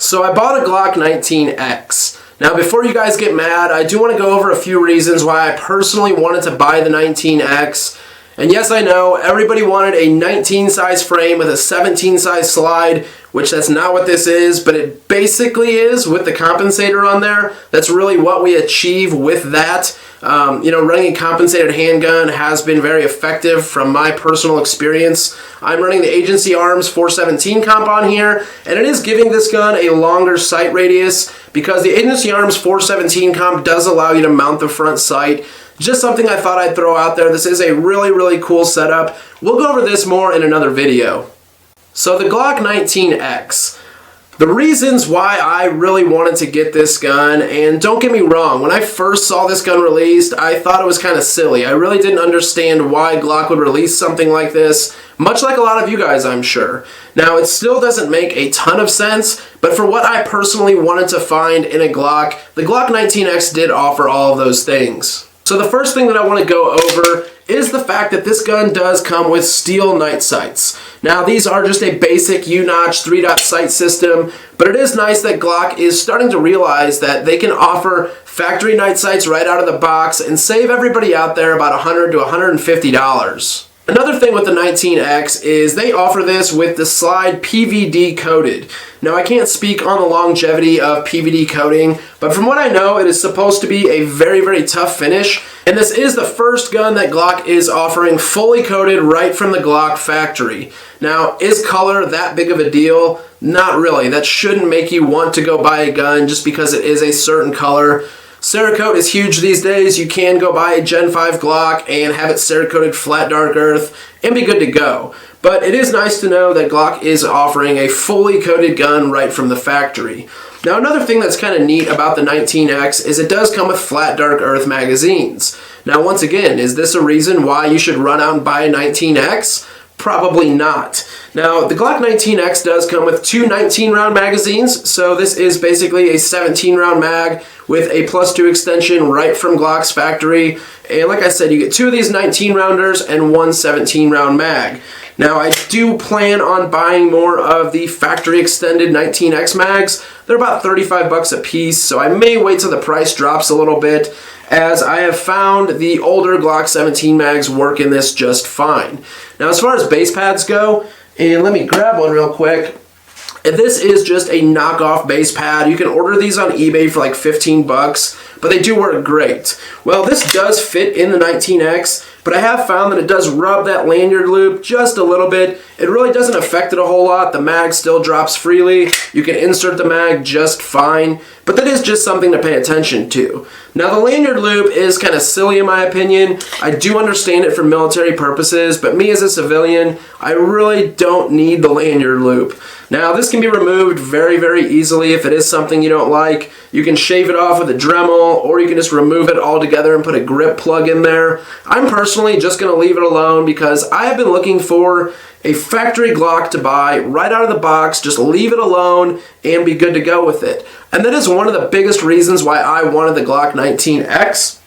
So I bought a Glock 19X. Now before you guys get mad, I do want to go over a few reasons why I personally wanted to buy the 19X. And yes, I know, everybody wanted a 19 size frame with a 17 size slide, which that's not what this is, but it basically is with the compensator on there. That's really what we achieve with that. Running a compensated handgun has been very effective from my personal experience. I'm running the Agency Arms 417 comp on here, and it is giving this gun a longer sight radius because the Agency Arms 417 comp does allow you to mount the front sight. Just something I thought I'd throw out there. This is a really, really cool setup. We'll go over this more in another video. So the Glock 19X. The reasons why I really wanted to get this gun, and don't get me wrong, when I first saw this gun released, I thought it was kind of silly. I really didn't understand why Glock would release something like this, much like a lot of you guys, I'm sure. Now, it still doesn't make a ton of sense, but for what I personally wanted to find in a Glock, the Glock 19X did offer all of those things. So the first thing that I want to go over is the fact that this gun does come with steel night sights. Now these are just a basic U-notch 3-dot sight system, but it is nice that Glock is starting to realize that they can offer factory night sights right out of the box and save everybody out there about $100 to $150. Another thing with the 19X is they offer this with the slide Pvd Coated. Now I can't speak on the longevity of Pvd coating, but from what I know it is supposed to be a very, very tough finish, and this is the first gun that Glock is offering fully coated right from the Glock factory. Now, is color that big of a deal? Not really. That shouldn't make you want to go buy a gun just because it is a certain color. Cerakote is huge these days. You can go buy a Gen 5 Glock and have it Cerakoted flat dark earth and be good to go. But it is nice to know that Glock is offering a fully coated gun right from the factory. Now another thing that's kind of neat about the 19X is it does come with flat dark earth magazines. Now once again, is this a reason why you should run out and buy a 19X? Probably not. Now, the Glock 19X does come with two 19-round magazines, so this is basically a 17-round mag with a +2 extension right from Glock's factory. And like I said, you get two of these 19-rounders and one 17-round mag. Now, I do plan on buying more of the factory extended 19X mags. They're about 35 bucks a piece, so I may wait till the price drops a little bit, as I have found the older Glock 17 mags work in this just fine. Now as far as base pads go, and let me grab one real quick, and this is just a knockoff base pad. You can order these on eBay for like 15 bucks, but they do work great. Well, this does fit in the 19X, but I have found that it does rub that lanyard loop just a little bit. It really doesn't affect it a whole lot. The mag still drops freely. You can insert the mag just fine, but that is just something to pay attention to. Now the lanyard loop is kind of silly in my opinion. I do understand it for military purposes, but me as a civilian, I really don't need the lanyard loop. Now this can be removed very, very easily if it is something you don't like. You can shave it off with a Dremel, or you can just remove it altogether and put a grip plug in there. I'm personally just going to leave it alone because I have been looking for a factory Glock to buy right out of the box, just leave it alone and be good to go with it. And that is one of the biggest reasons why I wanted the Glock 19X.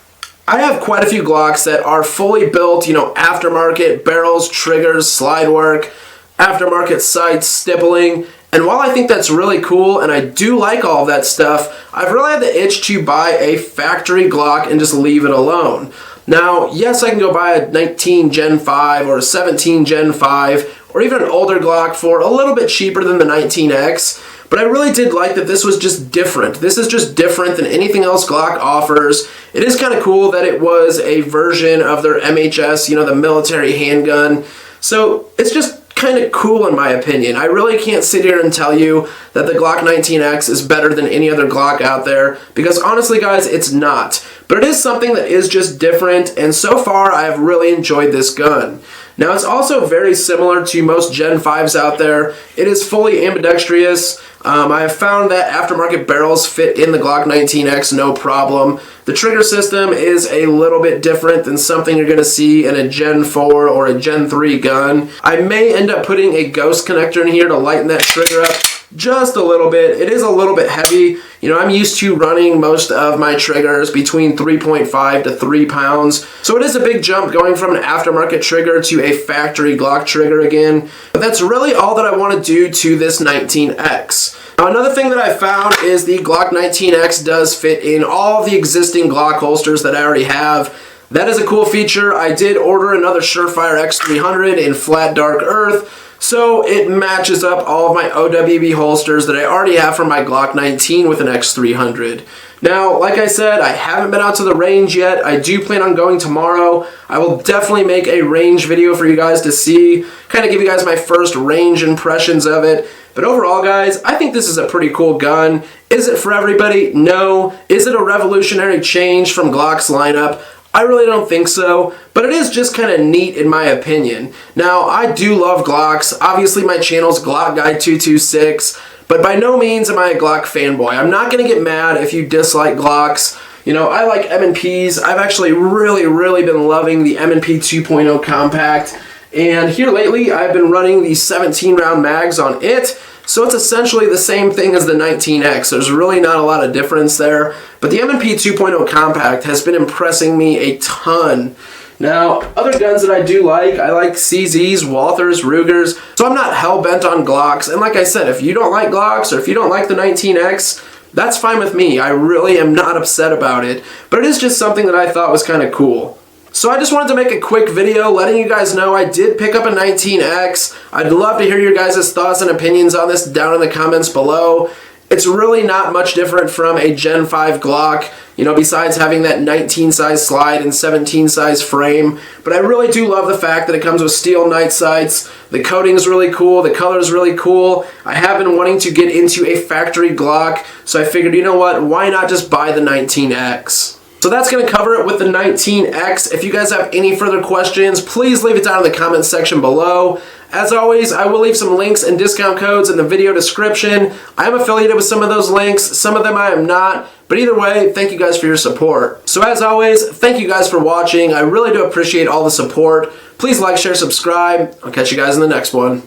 I have quite a few Glocks that are fully built, aftermarket barrels, triggers, slide work, aftermarket sights, stippling, and while I think that's really cool and I do like all of that stuff, I've really had the itch to buy a factory Glock and just leave it alone. Now, yes, I can go buy a 19 Gen 5 or a 17 Gen 5 or even an older Glock for a little bit cheaper than the 19X, but I really did like that this was just different. This is just different than anything else Glock offers. It is kind of cool that it was a version of their MHS, the military handgun. So it's just kind of cool in my opinion. I really can't sit here and tell you that the Glock 19X is better than any other Glock out there, because honestly guys, it's not. But it is something that is just different, and so far I have really enjoyed this gun. Now it's also very similar to most Gen 5s out there. It is fully ambidextrous. I have found that aftermarket barrels fit in the Glock 19X no problem. The trigger system is a little bit different than something you're going to see in a Gen 4 or a Gen 3 gun. I may end up putting a ghost connector in here to lighten that trigger up just a little bit. It is a little bit heavy. I'm used to running most of my triggers between 3.5 to 3 pounds. So it is a big jump going from an aftermarket trigger to a factory Glock trigger again. But that's really all that I want to do to this 19X. Now, another thing that I found is the Glock 19X does fit in all of the existing Glock holsters that I already have. That is a cool feature. I did order another Surefire X300 in flat dark earth, so it matches up all of my OWB holsters that I already have for my Glock 19 with an X300. Now, like I said, I haven't been out to the range yet. I do plan on going tomorrow. I will definitely make a range video for you guys to see, kind of give you guys my first range impressions of it. But overall, guys, I think this is a pretty cool gun. Is it for everybody? No. Is it a revolutionary change from Glock's lineup? I really don't think so, but it is just kind of neat in my opinion. Now, I do love Glocks. Obviously, my channel's Glock Guy 226, but by no means am I a Glock fanboy. I'm not going to get mad if you dislike Glocks. You know, I like M&Ps. I've actually really been loving the M&P 2.0 Compact, and here lately, I've been running the 17-round mags on it. So it's essentially the same thing as the 19X. There's really not a lot of difference there. But the M&P 2.0 Compact has been impressing me a ton. Now, other guns that I do like, I like CZs, Walthers, Rugers. So I'm not hell-bent on Glocks. And like I said, if you don't like Glocks or if you don't like the 19X, that's fine with me. I really am not upset about it. But it is just something that I thought was kind of cool. So I just wanted to make a quick video letting you guys know I did pick up a 19X. I'd love to hear your guys' thoughts and opinions on this down in the comments below. It's really not much different from a Gen 5 Glock, you know, besides having that 19 size slide and 17 size frame. But I really do love the fact that it comes with steel night sights. The coating's really cool, the color's really cool. I have been wanting to get into a factory Glock, so I figured, you know what, why not just buy the 19X? So that's going to cover it with the 19X. If you guys have any further questions, please leave it down in the comments section below. As always, I will leave some links and discount codes in the video description. I am affiliated with some of those links, some of them I am not, but either way, thank you guys for your support. So as always, thank you guys for watching. I really do appreciate all the support. Please like, share, subscribe. I'll catch you guys in the next one.